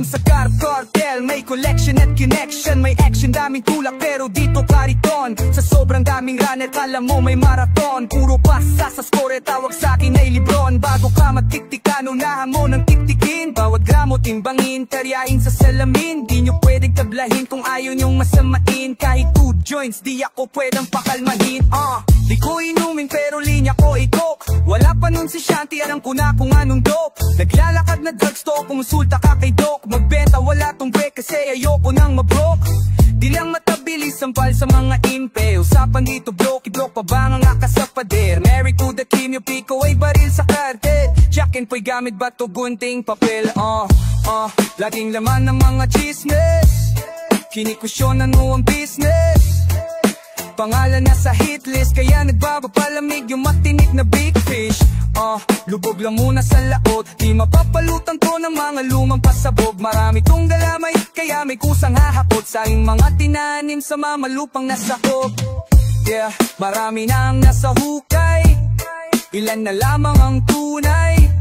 Alam sa cartel, may collection at connection. May action, daming tulak pero dito kariton. Sa sobrang daming runner, kala mo may marathon. Puro pasa sa score, tawag sa'kin ay Lebron. Bago ka magtiktikan, unahan mo ng tiktikin. Bawat gramo timbangin, karyahin sa salamin. Di nyo pwedeng tablahin kung ayaw nyong masamain. Kahit 2 joints, di ako pwedeng pakalmahin. Di ko inumin pero linya ko ikok. Wala pa nun si Shanti, alam ko na kung anong dope. Naglalakad na drugstore, kumonsulta ka kay Doc. Magbenta wala tong break kasi ayoko nang mabroke. Di lang matabilis sampal sa mga impe. Usapan dito block pa ba ang akas sa pader. Married to the Kim, yung piko ay baril sa cartel. Jack and Poy gamit ba to gunting papel. Laging laman ng mga chismes. Kinikusyonan mo ang business. Pangalan na sa hit list, kaya nagbabapalamig yung matinik na big fish. Lubog lang muna sa laot, di mapapalutan to ng mga lumang pasabog. Marami tong galamay, kaya may kusang hahakot sa mga tinanim sa mamalupang nasakop. Yeah, marami na ang nasa hukay, ilan na lamang ang tunay.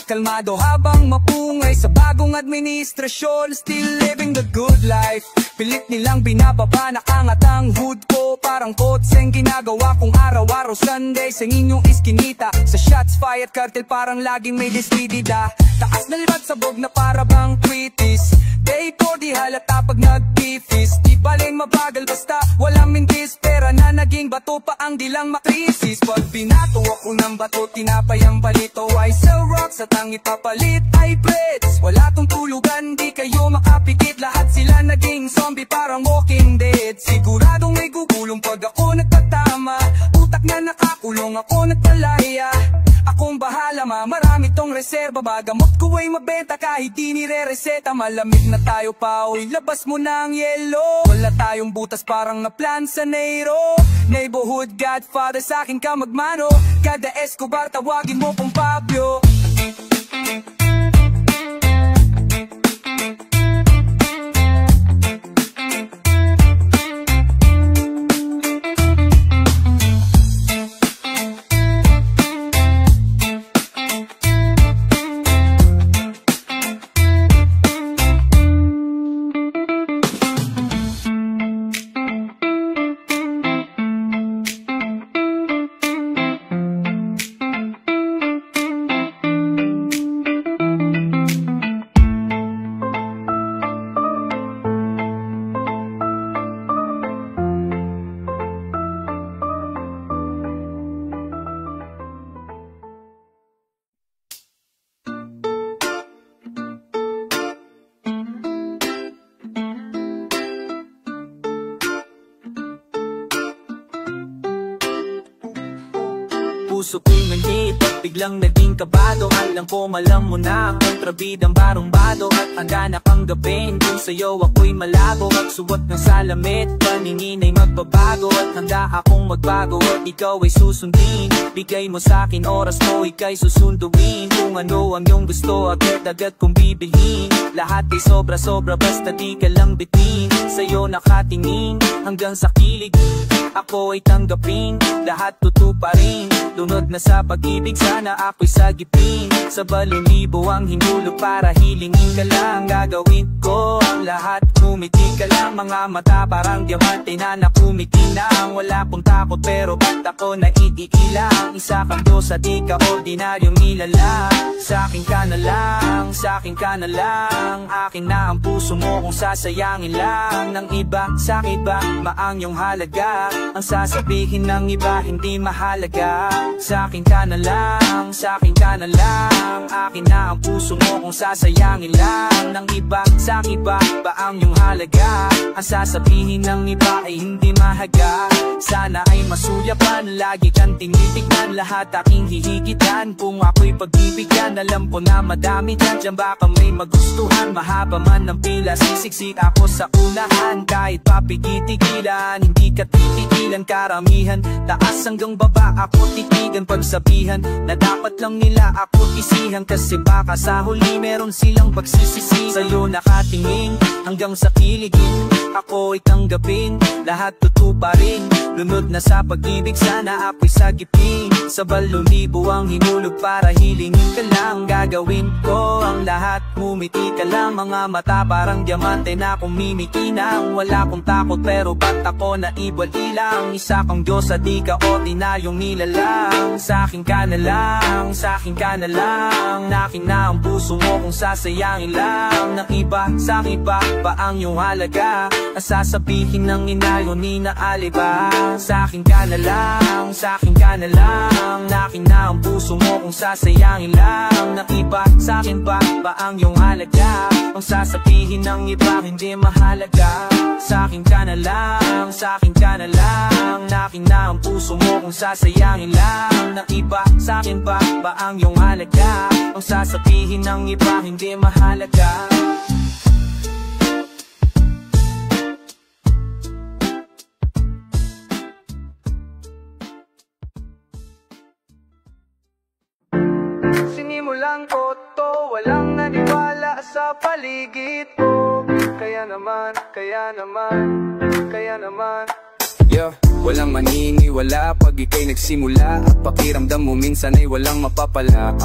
Kalmado habang mapungay sa bagong administrasyon, still living the good life. Pilit nilang binababa, nakangat ang hood ko. Parang kotseng ginagawa kong araw-araw Sunday sa inyong iskinita. Sa shots fired cartel parang laging may despedida. Taas na libat sabog na para bang treatise. Day ko di halata pag nag-tifis. Di baling mabagal basta walang mintis. Pera na naging bato pa ang dilang makrisis. Pag binato ako ng bato, tinapay ang balito. I sell rocks at ang ipapalit ay breads. Wala tong tulugan, di kayo makapikit. Lahat sila naging zombie parang Walking Dead. Siguradong may gugulong pag ako nagtatama. Utak na nakakulong, ako nagpalaya. Akong bahala marami tong reserba. Bagamot ko ay mabenta kahit di nire-reseta. Malamig na tayo pa, oy labas mo na ang yelo. Wala tayong butas parang na-plan sa Neiro. Neighborhood Godfather sa'kin ka magmano. Kada Escobar tawagin mo kong Pablo. Puso ko'y manhit, biglang naging kabado. Alam ko malam mo na ang kontrabidang barong-bado. At handa na kang gawin kung sa'yo ako'y malabo. Magsuot ng salamit, paningin ay magbabago. At handa akong magbago at ikaw ay susundin. Bigay mo sa'kin oras mo, ika'y susunduin. Kung ano ang iyong gusto, agad-agad kong bibilhin. Lahat ay sobra-sobra basta di ka lang bitin. Sa'yo nakatingin hanggang sa kilig. Ako ay tanggapin, lahat tutuparin. Lunod na sa pag-ibig, sana ako'y sagipin. Sa 8,000 ang hinulog para hilingin ka lang. Gagawin ko ang lahat, kumiti ka lang. Mga mata parang diamante na nakumikinang. Wala pong takot pero ba't ako naiilang. Isa kang Diyos at di ka ordinaryong nilalang. Sa'kin ka na lang, sa'kin ka na lang. Akin na ang puso mo kung sasayangin lang ng iba. Sa'kin ba maang yung halaga? Ang sasabihin ng iba hindi mahalaga. Sa'kin ka na lang, sa'kin ka na lang. Akin na ang puso mo kung sasayangin lang ng iba. Sa'kin ba ang yung halaga? Ang sasabihin ng iba ay hindi mahaga. Sana ay masuyapan, lagi kang tinitignan. Lahat aking hihigitan kung ako'y pagbibigyan. Alam ko na madami dyan baka may magustuhan. Mahaba man ang pila, sisiksik ako sa unahan. Kahit papigitigilan, hindi ka titigilan. Karamihan, taas hanggang baba ako titigil. kaibigan pagsabihan na dapat lang nila ako isihan. Kasi baka sa huli meron silang pagsisisi. Sa'yo nakatingin hanggang sa kiligin, ako itanggapin, lahat tutuparin. Lunod na sa pag-ibig, sana ako'y sagipin. Sa balong libo ang hinulog para hilingin ka lang. Gagawin ko ang lahat, ngumiti ka lang. Mga mata parang diamante na kumikikinang. Wala kong takot pero ba't ako naibalilang? Isa kang Diyos at di ka ordinaryong nilalang. Sa'kin ka na lang, sa'kin ka na lang. Nakin na ang puso mo kung sasayangin lang. Ng iba, sa iba pa ang iyong halaga. Sasabihin ng inayon ni na aliba. Sa'kin ka na lang, sa'kin ka na lang. Nakin na ang puso mo kung sasayangin lang. Ng iba, sa'kin ba ang iyong halaga? Ang sasabihin ng iba hindi mahalaga. Sa'kin ka na lang, sa'kin ka na lang. Nakin na ang puso mo kung sasayangin lang. Ng iba, sa'kin ba ang iyong halaga? Ang sasabihin ng iba hindi mahalaga. Sinimulan ko to, walang naniwala sa paligid ko. Kaya naman, kaya naman, kaya naman. Yeah, walang maniniwala pag ika'y nagsimula. At pakiramdam mo minsan ay walang mapapala.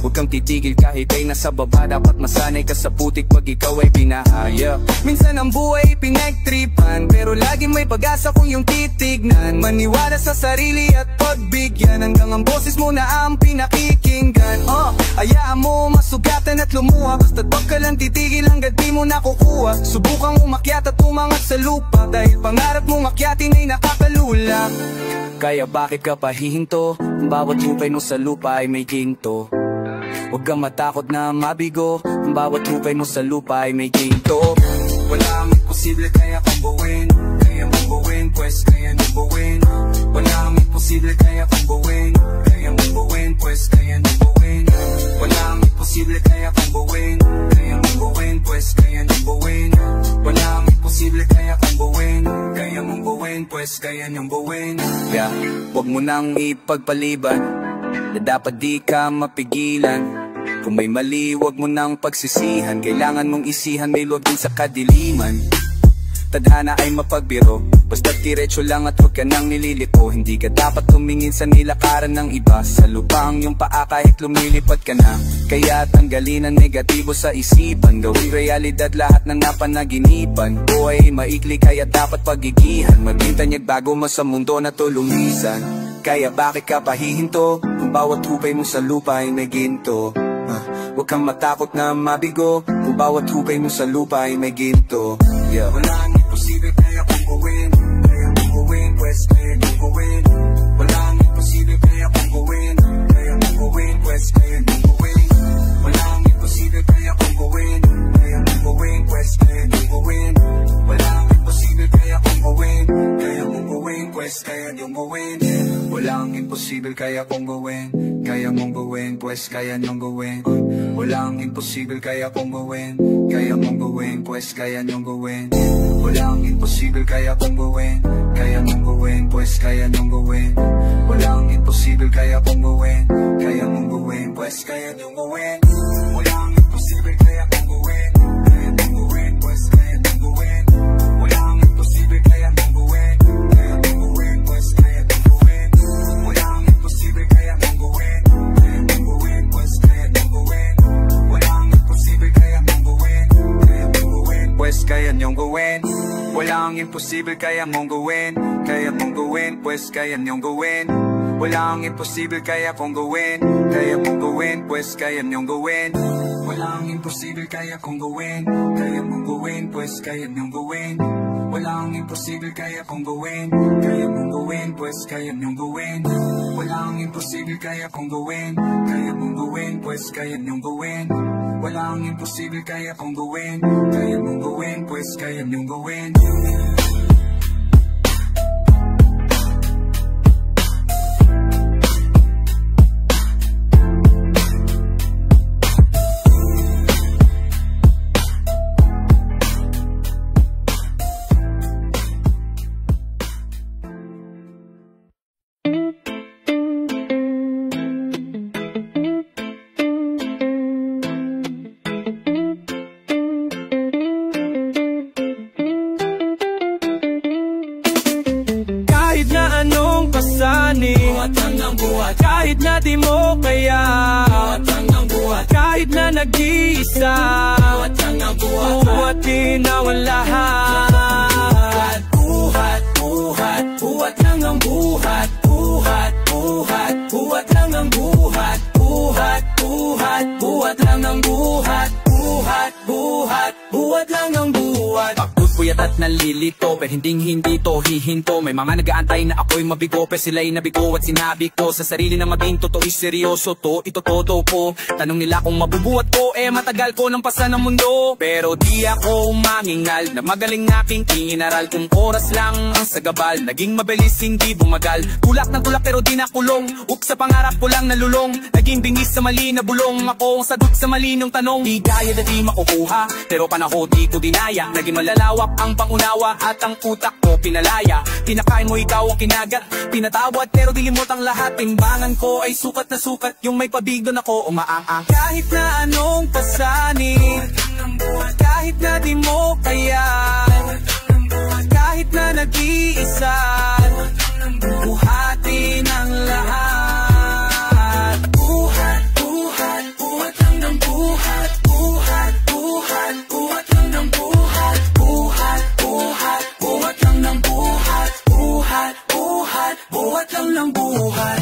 Huwag kang titigil kahit ay nasa baba. Dapat masanay ka sa putik pag ikaw ay binahaya. Minsan ang buhay pinagtripan, pero laging may pag-asa kung yung titignan. Maniwala sa sarili at pagbigyan, hanggang ang boses mo na ang pinakikinggan. Hayaan mo masugatan at lumuha, basta't wag ka lang titigil hanggat di mo nakukuha. Subukang umakyat at umangat sa lupa, dahil pangarap mong akyatin ay nakakalula. Kaya bakit ka pa hihinto? Bawat hupay mo sa lupa ay may ginto. Huwag kang matakot na mabigo, bawat hupay mo sa lupa ay may ginto. Walang imposible kaya kung buwin, kaya mong buwin, pues kaya nang buwin. Walang imposible kaya kung buwin, kaya mong buwin, pues kaya nang buwin. Walang imposible kaya kung buwin, kaya mong buwin, pues kaya nang buwin. Walang imposible kaya kung buwin, kaya mong buwin, pues kaya nang buwin. Yeah, huwag mo nang ipagpaliban na dapat di ka mapigilan. Kung may mali, huwag mo nang pagsisihan. Kailangan mong isihan, may loob din sa kadiliman. Tadhana ay mapagbiro, basta't diretso lang at huwag ka nang nililito. Hindi ka dapat tumingin sa nilakaran ng iba. Sa lupa ang iyong paa kahit lumilipad ka na. Kaya tanggalin ang negatibo sa isipan, gawing realidad lahat ng napanaginipan. Buhay maikli kaya dapat pagigihan, magbintanyag bago mo sa mundo na tulumisan. Kaya bakit ka pahihinto? Kung bawat hupay mo sa lupa ay may ginto. Huwag kang matakot na mabigo, kung bawat hupay mo sa lupa ay may ginto. Yeah. Walang imposible kaya kung gawin, kaya mong gawin, pues kaya nang gawin. Walang imposible kaya kung gawin, kaya mong gawin, pues kaya nang gawin. Walang imposible kaya kung gawin, kaya mong gawin, pues kaya nang gawin. Walang imposible kaya kung gawin, kaya mong gawin, pues kaya nang gawin. Walang imposible kaya kung gawin, kaya mong gawin, pues kaya nang gawin. Walang imposible kaya kung gawin, kaya mong gawin, pues kaya nang gawin. Walang imposible kaya kung gawin, kaya mong gawin, pues kaya nang gawin. Walang imposible kaya kung gawin, kaya mong gawin, pues kaya nang gawin. Walang imposible kaya kung gawin, kaya mong gawin, pues kaya nang gawin. Walang imposible kaya kung gawin, kaya mong gawin, pues kaya nang gawin. Walang imposible kaya kung gawin, kaya mong gawin, pues kaya nang gawin. Walang imposible kaya mong gawin, kaya mong gawin, pues kaya nang gawin. Walang imposible kaya mong gawin, kaya mong gawin, pues kaya nang gawin. Walang imposible kaya kung gawin, kaya mong gawin, pues kaya nang gawin. Walang imposible kaya kung gawin, kaya mong gawin, pues kaya nang gawin. Walang imposible kaya kung gawin, kaya mong gawin, pues kaya nang gawin. Walang imposible kaya kung gawin, kaya mong gawin, pues kaya nang gawin. Walang imposible kaya kung gawin, kaya mong gawin, pues kaya nang gawin. buhat hanggang buhat. Kahit na di mo kaya, buhat hanggang buhat. Kahit na nag-iisa, buhat hanggang buhat. Buhatin ang lahat. Buhat, buhat, buhat hanggang buhat. Buhat, buhat, buhat hanggang buhat. Buhat, buhat, buhat hanggang buhat. Buhat, buhat, buhat lang ang buhat. Pagod, puyat at nalilito, pero hindi to hihinto. May mga nag-aantay na ako'y mabigo, pero sila'y nabigo at sinabi ko sa sarili na maging totoo'y seryoso to. Ito todo ko. Tanong nila kung mabubuhat ko, matagal ko nang pasa ng mundo. Pero di ako mangingal na magaling aking inaral. Kung oras lang ang sagabal, naging mabilis hindi bumagal. Tulak ng tulak pero di nakulong. Sa pangarap ko lang nalulong. Naging bingis sa mali na bulong. Ako ang sagot sa malinong tanong. Di gaya na di makukuha, pero panahon di ko dinaya. Naging malalawak ang pangunawa at ang utak ko pinalaya. Pinakain mo ikaw ang kinagat, pinatawad pero dilimot ang lahat. Timbangan ko ay sukat na sukat, yung may pabigdon ako umaang-ang. Kahit na anong pasanin, kahit na di mo kaya, kahit na nag-iisa, buhatin ang lahat. Buhat, buhat, buhat hanggang buhat. Buhat, buhat, buhat hanggang buhat. Buhat, buhat, buhat lang ng buhat. Buhat, buhat, buhat lang ng buhat.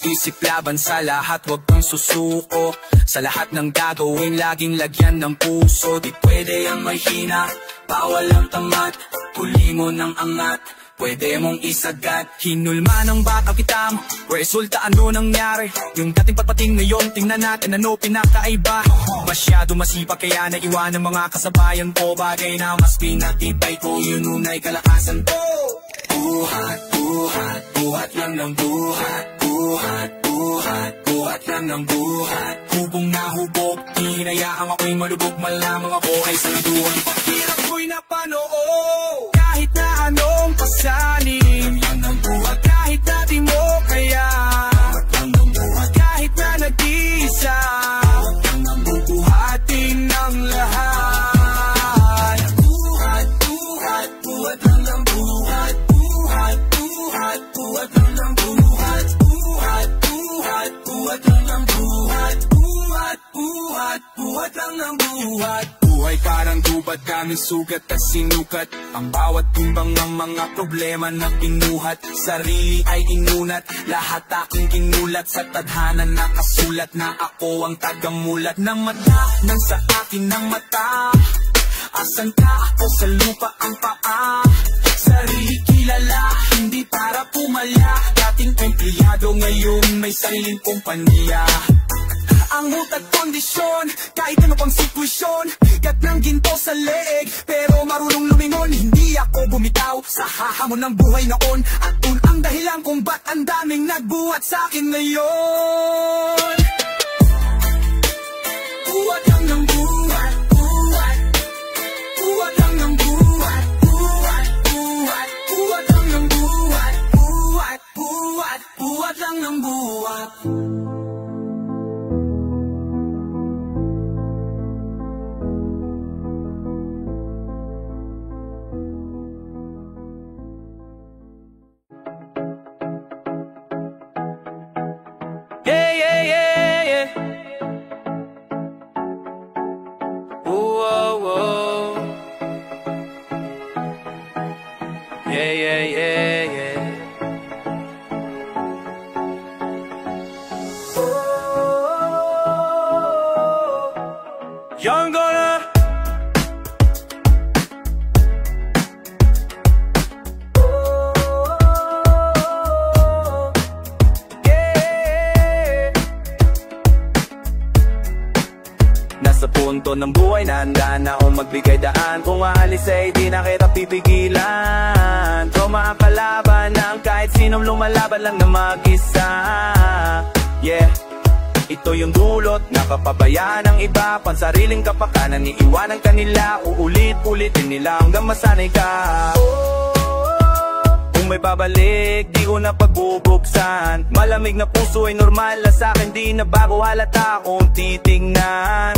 Isip laban sa lahat, huwag kang susuko. Sa lahat ng gagawin, laging lagyan ng puso. Di pwede ang mahina, bawal ang tamat. Huli mo ng angat, pwede mong isagat. Hinulma ng batang kita mo, resulta ano nangyari? Yung dating patpating ngayon, tingnan natin ano pinakaiba. Masyado masipag kaya naiwan ng mga kasabayan ko. Bagay na mas pinatibay ko, yun unay kalakasan ko. Buhat, buhat, buhat lang ng buhat. Buhat, buhat, buhat lang ng buhat. Hubong na hubog, hinayaang ako'y malubog. Malamang ako ay saluduhan. Paghirap ko'y napanoo, kahit na anong pasanin. Kahit na di mo kaya, kahit na nag-isa, bubuhatin ang lahat. Buhat, buhat, buhat lang ng buhat. Buhat, buhat, buhat lang ng buhat. Buhat, buhat, buhat lang ng buhat. Buhat, buhat, buhat lang ng buhat. Buhay parang gubat, daming sugat at sinukat. Ang bawat timbang ng mga problema na pinuhat. Sarili ay inunat, lahat aking ginulat. Sa tadhana nakasulat na ako ang tagamulat. Ng mata, nang sa akin ng mata. Asan ka o sa lupa ang paa? Sarili kilala, hindi para pumalya. Dating empleyado, ngayon may sariling kumpanya. Ang utat kondisyon, kahit ano pang sitwasyon. Gat ng ginto sa leeg, pero marunong lumingon. Hindi ako bumitaw sa hahamon ng buhay noon. At yun ang dahilan kung ba't ang daming nagbuhat sa akin ngayon. Buhat lang ng buhat, buhat. Buhat lang ng buhat, buhat, buhat. Buhat lang ng buhat, buhat, buhat. Buhat lang ng buhat. Young Gunner. Nasa punto ng buhay na handa na akong magbigay daan. Kung aalis ay di na kita pipigilan. Trauma ang kalaban ng kahit sinong lumalaban lang na mag-isa. Yeah, ito yung dulot, nakapabayaan ng iba. Pansariling kapakanan, iiwanan kanila. Uulit-ulitin nila hanggang masanay ka. Kung may babalik, di ko na pagbubuksan. Malamig na puso ay normal na sa'kin. Di na bago halata kung titingnan.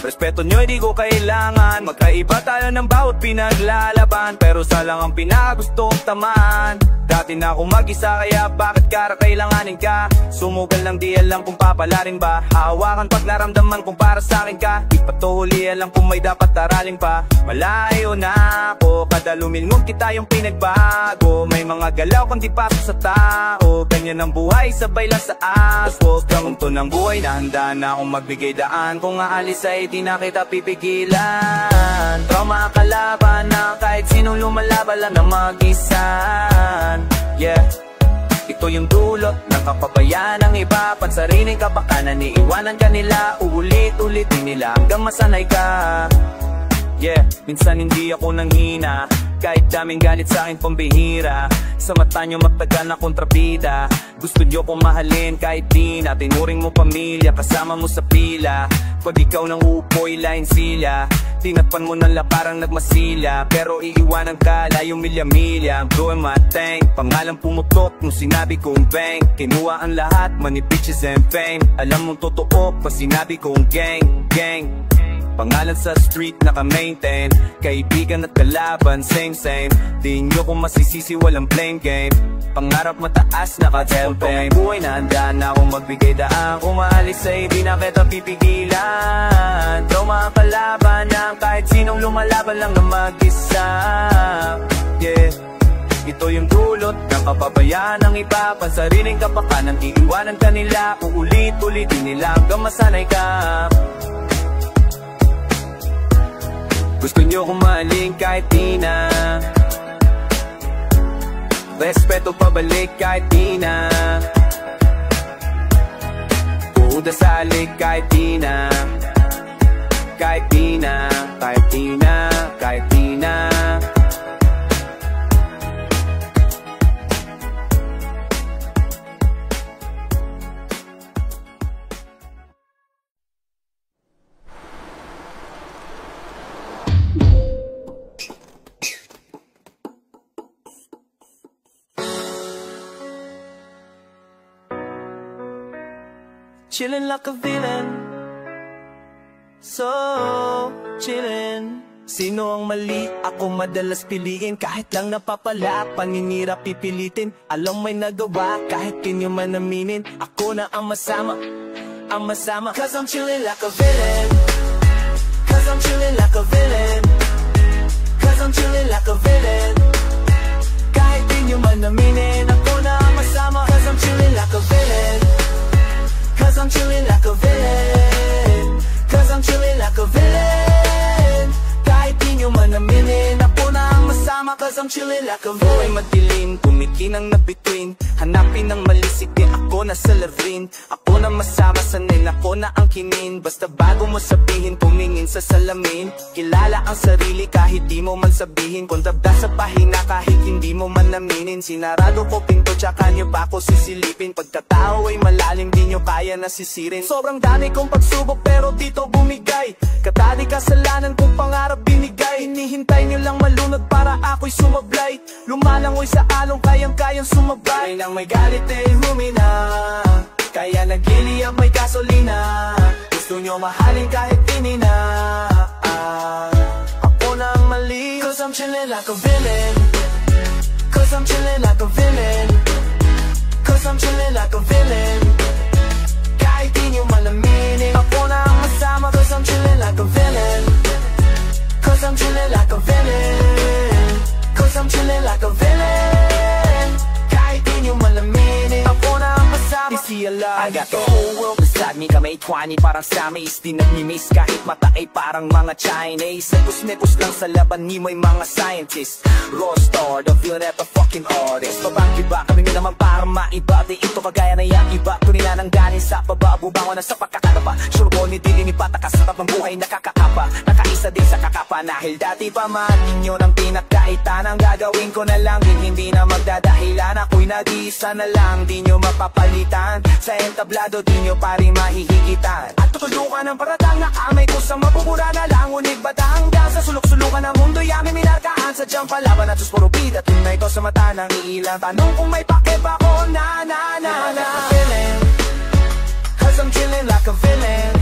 Respeto nyo'y di ko kailangan. Magkaiba tayo ng bawat pinaglalaban, pero sa lang ang pinagustong tamaan. Dati na akong mag-isa, kaya bakit kailanganin ka? Sumugal lang, di alam kung papalarin ba. Hawakan pag naramdaman kung para sa akin ka. Ipatuloy alam kung may dapat aralin pa. Malayo na ako, kada lumingon kita yung pinagbago. May mga galaw kung di pasok sa tao. Ganyan ang buhay, sabay lang sa asphalt. Ganito ng buhay na handa na akong magbigay daan. Kung aalis ay di na kita pipigilan. Trauma kalaban na kahit sinong lumalaban lang na mag-isa. Yeah, ito yung dulot ng kapabayaan ng iba. Pansariling kapakanan, iiwanan ka nila. Uulit-ulitin nila hanggang masanay ka. Yeah, minsan hindi ako nanghina, kahit daming galit sa akin pambihira. Sa mata nyo matagal na kontrabida. Gusto nyo kong mahalin kahit di na. Tinuring mo pamilya, kasama mo sa pila. Pag ikaw nang upoy, lain sila. Tinatpan mo ng parang nagmasila, pero iiwanan ka layong milya-milya. I'm doing my thing, pangalan pumutok nung sinabi kong bang. Kinuha ang lahat, money, bitches and fame. Alam mong totoo pag sinabi kong gang, gang. Pangalan sa street naka-maintain. Kaibigan at kalaban, same. Di nyo kung masisisi, walang blame game. Pangarap mataas, naka-campaign. Buhay na handa na akong magbigay daan. Kung maalis ay di na kita pipigilan. Trauma ang kalaban ng kahit sinong lumalaban lang na mag-isa. Yeah, ito yung dulot ng kapabayaan ng iba. Pansariling kapakanan, iiwanan ka nila. Uulit-ulitin nila hanggang masanay ka. Gusto nyo kumaling kahit di na. Respeto pabalik kahit di na. Puda salik kahit di na. Kahit di na, kahit di na, kahit di na. Chillin' like a villain, so chillin'. Sino ang mali? Ako madalas piliin. Kahit lang napapala, paninira pipilitin. Alam may nagawa, kahit di nyo man aminin. Ako na ang masama, ang masama. Cause I'm chillin' like a villain. Cause I'm chillin' like a villain. Cause I'm chillin' like a villain. Kahit di nyo man aminin. Ako na ang masama. Cause I'm chillin' like a villain. Cause I'm chillin' like a villain. Cause I'm chillin' like a villain. Kahit di nyo man aminin, ako na ang masama. Cause I'm chillin' like a villain. Buhay madilim, kumikinang na between. Hanapin ang mali, sige ako na sa lavin. Ako na masama, sanay ako na ang kinin. Basta bago mo sabihin, tumingin sa salamin. Kilala ang sarili kahit di mo man sabihin. Kontrabda sa pahina kahit hindi mo man aminin. Sinarado ko pinto, tsaka nyo ba ako sisilipin. Pagkatao ay malalim, di nyo kaya nasisirin. Sobrang dami kong pagsubok pero dito bumigay. Katadi kasalanan kong pangarap binigay. Hinihintay nyo lang malunod para ako'y sumablay. Lumalangoy sa along, kayang-kayang sumabay. Nang may galit eh humina, kaya nagiliap may gasolina. Gusto nyo mahalin kahit tinina. Ako na ang mali. Cause I'm chillin' like a villain. Cause I'm chillin' like a villain. Cause I'm chillin' like a villain. Kahit di nyo man aminin, ako na ang masama. Cause I'm chillin' like a villain. Cause I'm chillin' like a villain. Cause I'm chillin' like a villain. Kahit di nyo man aminin, ako na ang masama. I got the whole world beside me. Kamay 20 parang samis. Di nag-miss kahit mata ay parang mga Chinese. Nepos-nepos lang sa laban ni may mga scientist. Raw star, the villain at the fucking artist. Babanggi ba kami naman para maiba. Di ito kagaya na yung iba. Tunila ng galing sa pababo, bango na sa pagkakatapa. Sure ko ni Dili ni Patakas sa tapang buhay nakakakapa. Nakaisa din sa kakapa dahil dati pa man inyo ng pinagkaitan. Ang gagawin ko na lang din hindi na magdadahilan. Ako'y nag-iisa na lang, di nyo mapapalitan. Sa entablado di nyo pa rin mahihigitan. At tutulukan ng paratang na kamay ko sa mapupura na lang. Unig bata hanggang sa sulok-sulukan ng mundo. Yami minarkaan sa diyang palaban at sus puro bida. Tunay ko sa mata ng iilang tanong kung may pakip ako na Cause I'm chillin' like a villain.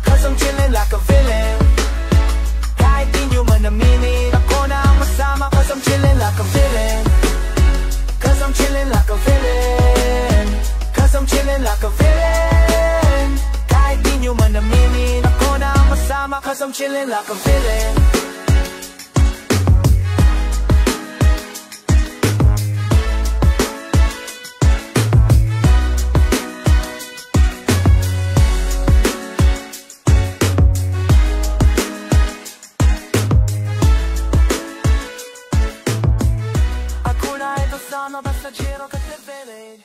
Cause cause I'm chillin' like a villain. Kahit di nyo man aminin, ako na ang masama cause I'm chillin' like a villain. Cause I'm chillin' like a villain. Cause I'm chillin' like a villain. Kahit di nyo man aminin, ako na ang masama cause I'm chillin' like a villain. Sono passaggero che te vede.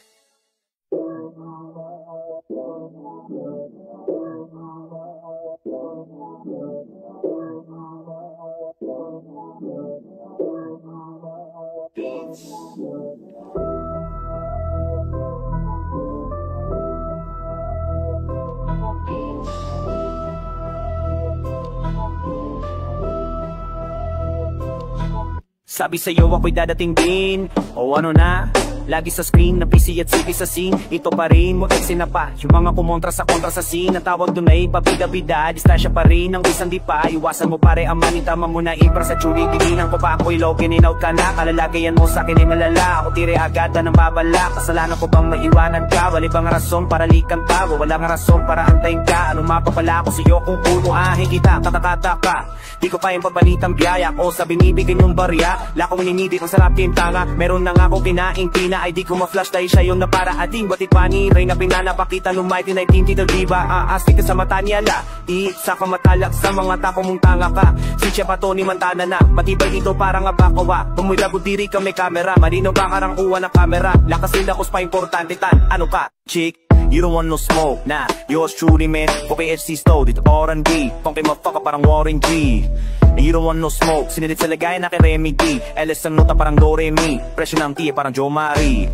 Sabi sa'yo ako'y dadating din. O ano na? Lagi sa screen, na busy at sige sa scene. Ito pa rin, wag sinapa yung mga kumontra sa kontra sa scene. Ang tawag dun ay pabida-bida, distansya pa rin ang isang di pa. Iwasan mo pare ang manitama mo na ibra sa tsuri. Tiginan ko pa ako'y low, in-out ka na. Kalalagayan mo sa'kin ay malala. Ako tire agad na ng babala. Kasalanan ko bang maiwanan ka? Wala bang rason para likan pa? Wala nga rason para antayin ka. Ano mapapala ko sa'yo kung punuahin kita? Katakataka, di ko pa yung pabalitang biyaya ko sa binibigyan yung barya. Lakong ininidit ang sarap yung tanga. Meron na nga akong kinaing pina ay di ko ma-flash dahil siya yung napara ating batit paniray na pinanapakita nung mighty 19 tito diba aastig ka sa mata niya la isa ka matalak sa mga tapo mong tanga ka si Chef Tony Montana na matibay dito para nga bakawa pumulabot diri ka may camera marino ba karang uwa na camera lakas sila kus pa importante tan ano ka chick. You don't want no smoke, nah, yours truly man, PHC Stowe, dito R&B, funky motherfucker parang Warren G. And you don't want no smoke, sinilit sa lagay na kay Remy D. LS ang nota parang Do Re Mi, presyo ng T parang Joe Marie.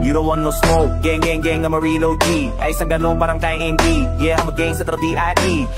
You don't want no smoke, gang gang gang na Marilo G. Ay isang ganun parang kay ND, yeah I'm a gangster to D.I.E.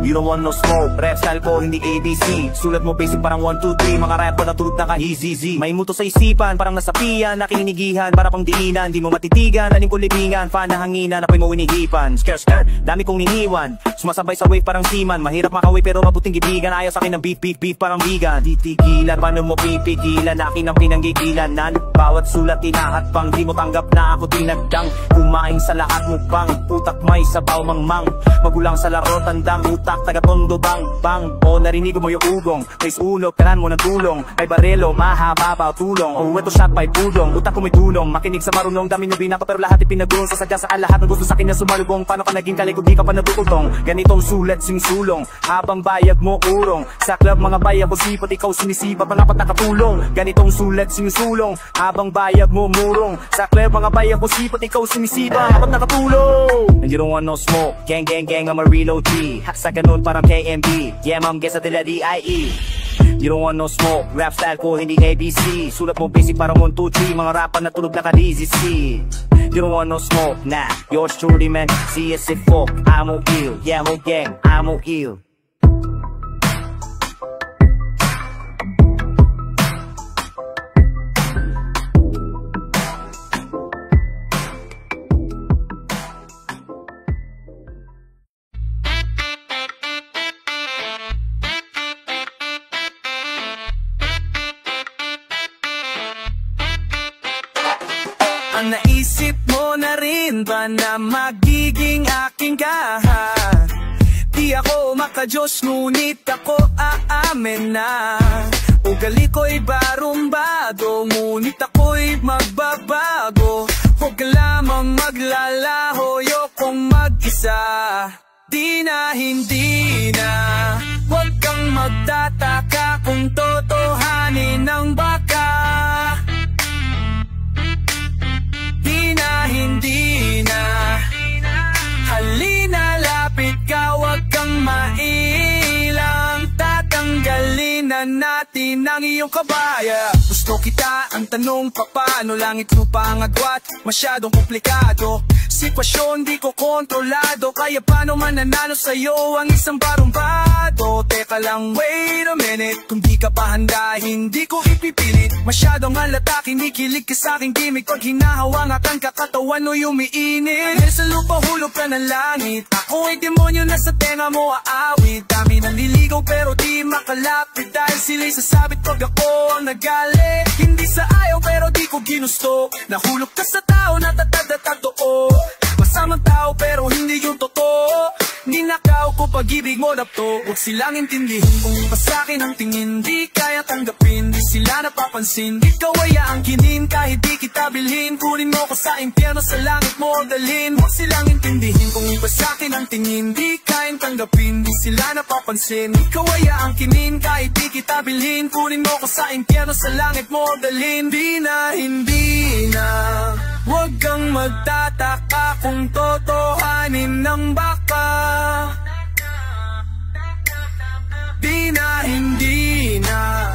You don't want no smoke, rap style ko hindi ABC. Sulat mo basic parang 1, 2, 3, mga rap na tulad na ka easy Z. May muto sa isipan, parang nasapian, nakininigihan, para pang diinan. Di mo matitigan, aling kulibingan, fan na hanginan, ako'y mo inihipan. Skirt skirt, dami kong niniwan, sumasabay sa wave parang seaman. Mahirap makaway pero mabuting gibigan, ayaw sa akin ng beat beat beat parang vegan. Titigilan, paano mo pipigilan, akin ang pinanggigilanan. Bawat sulat tinahakpang, di mo tanggap na ako tinagdang. Kumain sa lahat mukbang, putak may sabaw mangmang. Magulang sa laro, tandang utak, taga-tondo bang bang. O narinig mo yung ugong, face ulog, kanan mo ng tulong. Ay barelo, mahaba ba tulong. O ito shot by pudong, utak ko may tulong. Makinig sa marunong, dami nyo binapa pero lahat ipinagulong. Sasadya sa lahat ng gusto sa akin na sumalubong. Paano ka naging kalikod, di ka pa natututong. Ganitong sulat sing sulong, habang bayag mo urong. Sa club mga bayag ko sipat, ikaw sinisipa, pangapat nakatulong. Ganitong sulat sing sulong, habang bayag mo murong. Sa club mga bayag ko sipat, ikaw sinisipa, pangapat nakatulong. And you don't want no smoke, gang gang gang I'm a real OG. Sa ganun parang KMB, yeah ma'am guess at D.I.E. You don't want no smoke, rap style ko hindi ABC. Sulat mo basic parang 1, 2, 3, mga rapan na tulog na ka-easy C. You don't want no smoke, nah, yours truly man, CSC folk, I'm on ill, yeah I'm on gang, I'm on ill. Ang naisip mo na rin ba na magiging aking ka? Di ako makajos ngunit ako aamin na ugali ko'y barumbado, ngunit ako'y magbabago. Huwag ka lamang maglalaho, ayokong mag-isa. Di na hindi na, huwag kang magtataka kung totohanin ang baka. Hindi na, halina lapit ka, wag kang mailang. Tatanggalin na natin ang iyong kabaya. Gusto kita, ang tanong paano, langit lupa ang agwat, masyadong komplikado. Sitwasyon di ko kontrolado, kaya paano mananalo sa'yo ang isang barumbado. sigurado. Teka lang, wait a minute. Kung di ka pa handa, hindi ko ipipilit. Masyadong halata, kinikilig ka sa aking gimmick. Pag hinahawangan ka katawan mo'y umiinit. Dahil sa lupa hulog ka ng langit. Ako ay demonyo na sa tenga mo aawit. Dami nang liligaw pero di makalapit. Dahil sila'y sasabit pag ako ang nagali. Hindi sa ayaw pero di ko ginusto. Nahulog ka sa tao na tatoo. Masamang tao pero hindi yung totoo. Ninakaw ko pag-ibig mo napto. Huwag silang intindihin kung iba sa'kin ang tingin. Di kaya tanggapin, di sila napapansin. Di kawayaang kinin kahit di kita bilhin. Kunin mo ko sa impyerno, sa langit mo dalhin. Huwag silang intindihin kung iba sa'kin ang tingin. Di kayang tanggapin, di sila napapansin. Di kawayaang kinin kahit di kita bilhin. Kunin mo ko sa impyerno, sa langit mo dalhin. Di na, hindi na. Huwag kang magtataka kung totohanin ng baka. Di na, hindi na.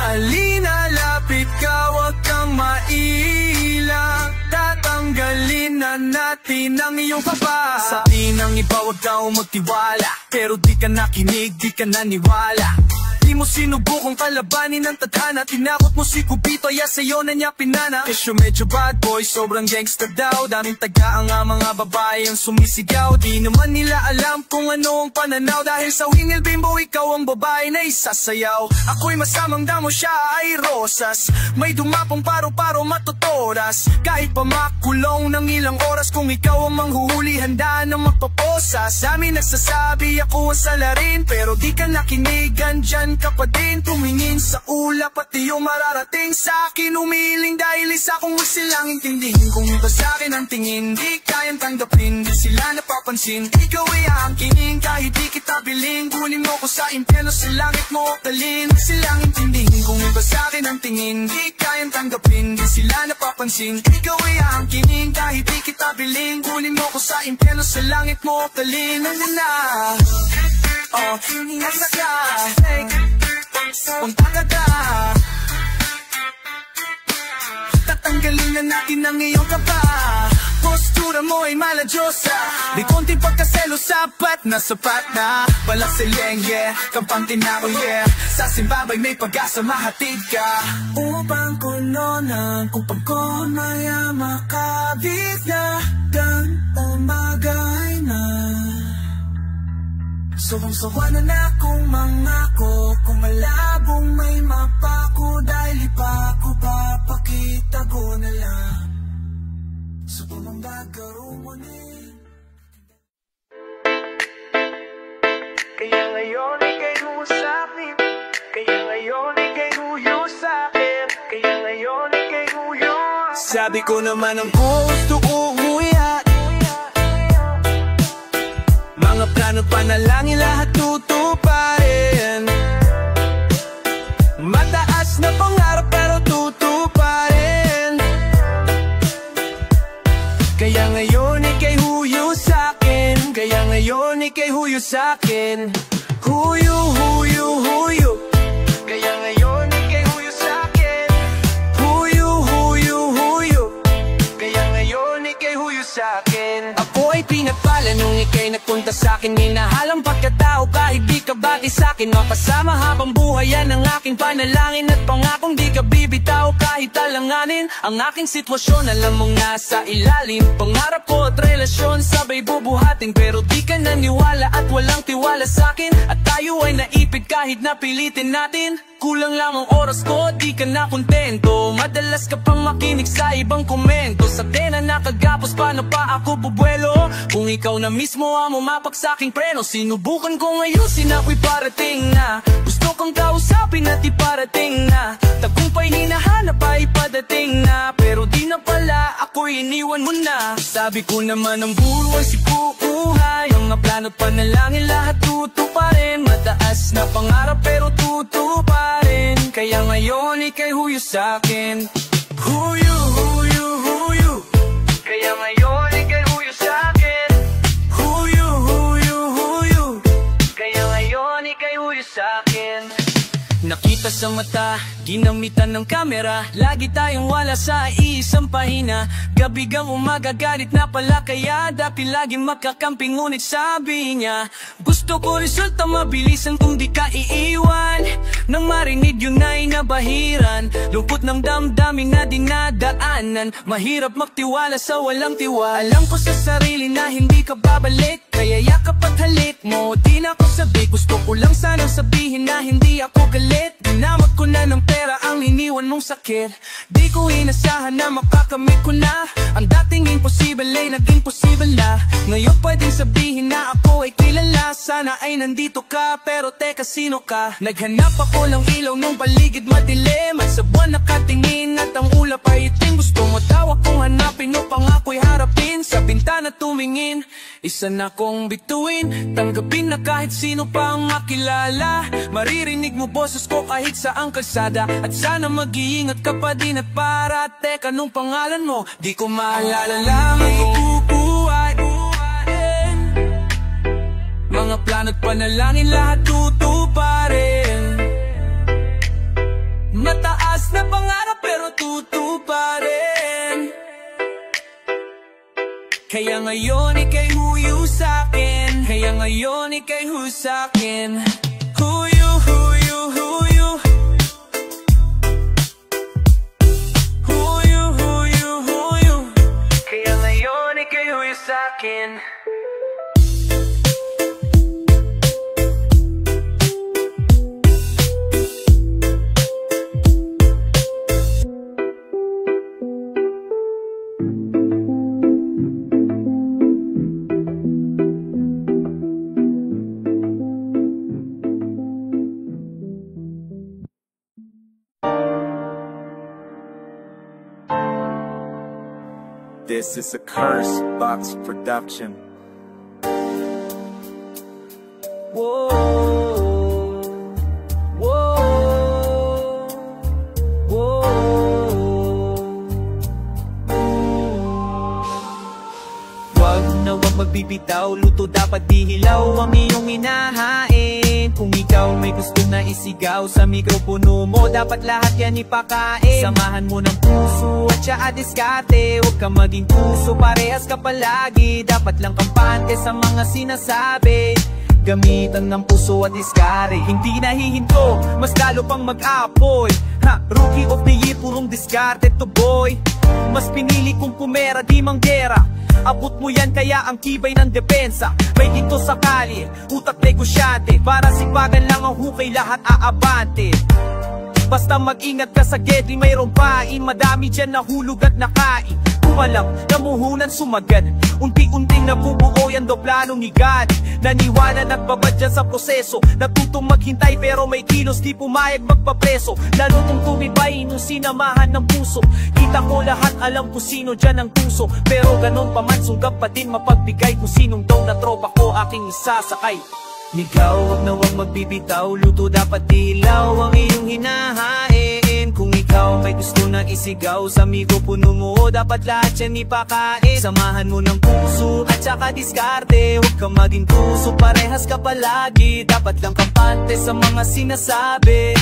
Halina, lapit ka, huwag kang mailang. Tatanggalin na natin ang iyong kaba. Sa ng iba, huwag ka magtiwala. Pero di ka nakinig, di ka naniwala. Di mo sinubukong kalabanin ng tadhana. Tinakot mo si Cupito, ya sa'yo na niya pinana. Kesyo medyo bad boy, sobrang gangster daw. Daming taga ang mga babae ang sumisigaw. Di naman nila alam kung ano ang pananaw. Dahil sa wingil bimbo, ikaw ang babae na isasayaw. Ako'y masamang damo, siya ay rosas. May dumapong paro-paro matutoras. Kahit pa makulong ng ilang oras, kung ikaw ang manghuhuli, handa na magpaposas. Dami nagsasabi ako ang salarin, pero di ka nakinigan dyan ka pa din. Tumingin sa ulap, pati yung mararating sa akin umiling. Dahil isa kong huwag silang intindihin. Kung iba sa'kin ang tingin, di kayang tanggapin. Di sila napapansin, ikaw ay aangkinin. Kahit di kita bilhin, kunin mo ko sa impyerno, sa langit mo dalhin. Huwag silang intindihin. Kung iba sa'kin ang tingin, di kayang tanggapin. Di sila napapansin, ikaw ay aangkinin. Kahit di kita bilhin, kunin mo ko sa impyerno, sa langit mo dalhin. Ano na? Oh, nasa ka. Punta ka ka. Tatanggalin na natin ang iyong kaba. Postura mo ay maladyosa. Di konting pagkaselo, sapat na. Balang sileng, yeah. Kampante na ko, yeah. Sa simbabay may pag-asa, mahatid ka. Upang kunonan, kung pagko maya makabit na. Dan umagay na. Sobong-soba na akong mangako. Kung malabong may mapako. Dahil ipako papakita ko na lang. Sobong ang bagarumunin. Kaya ngayon ikay huyo sa'kin. Kaya ngayon ikay huyo sa'kin. Kaya ngayon ikay huyo. Sabi ko naman ang gusto ko huya. Mga plano panalangin lahat tutuparin. Mataas na pangarap pero tutuparin. Kaya ngayon ikay huyo sa'kin. Kaya ngayon ikay huyo sa'kin. Huyo, huyo, huyo. Kaya ngayon ikay huyo sa'kin. Huyo, huyo, huyo. Kaya ngayon ikay huyo sa'kin. Ako ay pinagpala nung ikay nagpunta sa'kin. Minahalang pagkatao kahit di ka bagay sa'kin. Mapasama habang buhay yan ang aking panalangin. At pangakong di ka bibitaw kahit alanganin. Ang aking sitwasyon alam mong nasa ilalim. Pangarap ko at relasyon sabay bubuhatin. Pero di ka naniwala at walang tiwala sa'kin. At tayo ay naipid kahit napilitin natin. Kulang lang ang oras ko, di ka na kontento. Madalas ka pang makinig sa ibang komento. Sa tena nakagapos, paano pa ako bubuelo? Kung ikaw na mismo ang umapak sa aking preno. Sinubukan ko ngayon, sinako'y parating na. Gusto kang kausapin at iparating na. Tagumpay hinahanap ay padating na. Pero di na pala, ako'y iniwan mo na. Sabi ko naman ang buhay si buhay. Mga plano't panalangin lahat tutuparin. Mataas na pangarap pero tutuparin. Kaya ngayon ikay huyo sa'kin. Huyo, huyo, huyo. Kaya ngayon ikay huyo sa'kin. Huyo, huyo, huyo. Kaya ngayon ikay huyo sa'kin. Nakita sa mata, ginamitan ng kamera. Lagi tayong wala sa isang pahina. Gabigang umaga galit na pala, kaya dati laging makakamping. Ngunit sabi niya, gusto ko resulta mabilisan kung di ka iiwan. Nang marinig yun ay nabahiran, lungkot ng damdamin na dinadaanan. Mahirap magtiwala sa walang tiwala. Alam ko sa sarili na hindi ka babalik, kaya yakap at halik mo, di na ako sabi. Gusto ko lang sana sabihin na hindi ako galit. Dinamot ko na ng pera ang iniwan mong sakit. Di ko inasahan na makakamit ko na ang dating imposible ay naging posible na. Ngayon pwedeng sabihin na ako ay kilala. Sana ay nandito ka, pero teka sino ka? Naghanap ako ng ilaw nung paligid madilim, at sa buwan nakatingin at ang ulap ay itim. Gusto mo daw akong hanapin upang ako'y harapin. Sa bintana tumingin, isa na kong bituin. Tanggapin na kahit sino pa ang makilala. Maririnig mo boses ko kahit sa ang kalsada. At sana mag-iingat ka pa din. At para teka nung pangalan mo di ko maalala lang ang upuan. Mga plano't panalangin lahat tutuparin. Mataas na pangarap pero tutuparin. Kaya ngayon ika'y huyo sa'kin. Kaya ngayon ika'y huyo sa'kin. Huyo, huyo, huyo. Huyo, huyo, huyo. Kaya ngayon ika'y huyo sa'kin. This is a Curse Box production. Whoa, whoa, whoa. Wag na wag magbibitaw, luto dapat dihilaw ang iyong hinahain. Kung ikaw may gusto na isigaw sa mikropono mo, dapat lahat yan ipakain. Samahan mo ng puso at siya diskarte. Huwag ka maging puso, parehas ka palagi. Dapat lang kampante sa mga sinasabi. Gamitan ng puso at diskarte. Hindi nahihinto, mas lalo pang mag-apoy. Rookie of the year, purong diskarte to boy. Mas pinili kong pumera, di manggera. Abot mo yan kaya ang tibay ng depensa. May dito sa kali, utak negosyante. Para sipagan lang ang hukay, lahat aabante. Basta mag-ingat ka sa gedli, mayroong pain. Madami dyan nahulog at nakain. Kumalang, namuhunan sumagan. Unti-unting nabubuo yan do plano ni God. Naniwala at babad dyan sa proseso. Natutong maghintay pero may kilos, di pumayag magpapreso. Lalo kung tumibay nung sinamahan ng puso. Kita ko lahat, alam ko sino dyan ang tuso. Pero ganon pa man, sunggap pa din mapagbigay. Kung sinong daw na tropa ko aking isasakay. Ikaw wag na wag magbibitaw, luto dapat dilaw ang iyong hinahain. Kung ikaw may gusto na isigaw sa mikropono mo, dapat lahat yan ipakain. Samahan mo ng puso at saka diskarte. Huwag ka maging puso, parehas ka palagi. Dapat lang kampante sa mga sinasabi.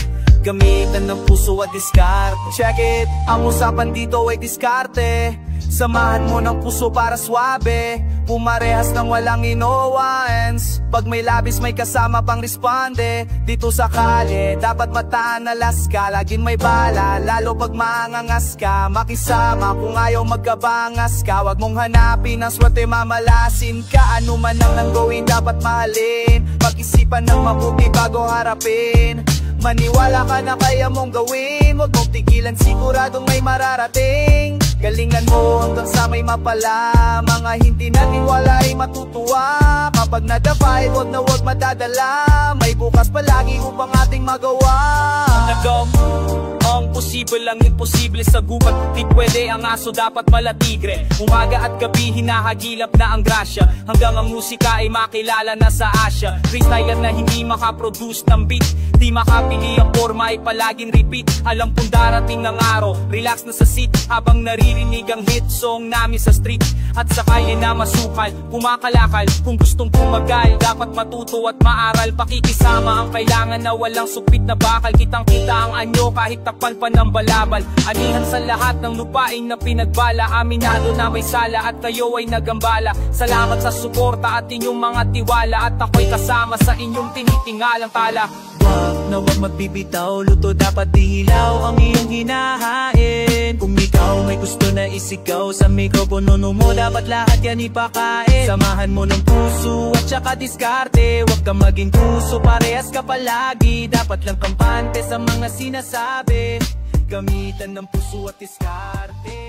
Gamitan ng puso at diskarte. Check it, ang usapan dito ay diskarte. Samahan mo ng puso para swabe. Pumarehas ng walang inowans. Pag may labis may kasama pang responde. Dito sa kalye, dapat matanalas ka. Laging may bala, lalo pag mangangas ka. Makisama kung ayaw magkabangas ka. Wag mong hanapin ang swerte, mamalasin ka. Ano man ang nang gawin, dapat mahalin. Pag-isipan ng mabuti bago harapin. Maniwala ka na kaya mong gawin. Huwag mong tigilan, siguradong may mararating. Galingan mo hanggang sa may mapala. Mga hindi naniwala ay matutuwa. Kapag nadafay, huwag na huwag madadala. May bukas palagi upang ating magawa. Ang posible lang imposible sa gubat. Di pwede ang aso, dapat pala tigre. Umaga at gabi hinahagilap na ang grasya. Hanggang ang musika ay makilala na sa Asya. Freestyler na hindi makaproduce ng beat. Di makapili ang forma ay palaging repeat. Alam kong darating ng araw, relax na sa seat. Habang naririnig ang hit song namin sa street. At sa kaya na masukal, kumakalakal. Kung gustong pumagal, dapat matuto at maaral. Pakikisama ang kailangan na walang supit na bakal. Kitang kita ang anyo kahit takpan pa ng balabal. Anihan sa lahat ng lupain na pinagbala, aminado na may sala at kayo ay nagambala. Salamat sa suporta at inyong mga tiwala, at ako'y kasama sa inyong tinitingalang tala. Wag na wag magbibitaw, luto dapat dihilaw ang iyong hinahain. Kung ikaw may gusto na isigaw sa mikropono mo, dapat lahat yan ipakain. Samahan mo ng puso at saka diskarte, wag ka maging tuso, parehas ka palagi. Dapat lang kampante sa mga sinasabi, gamitan ng puso at diskarte.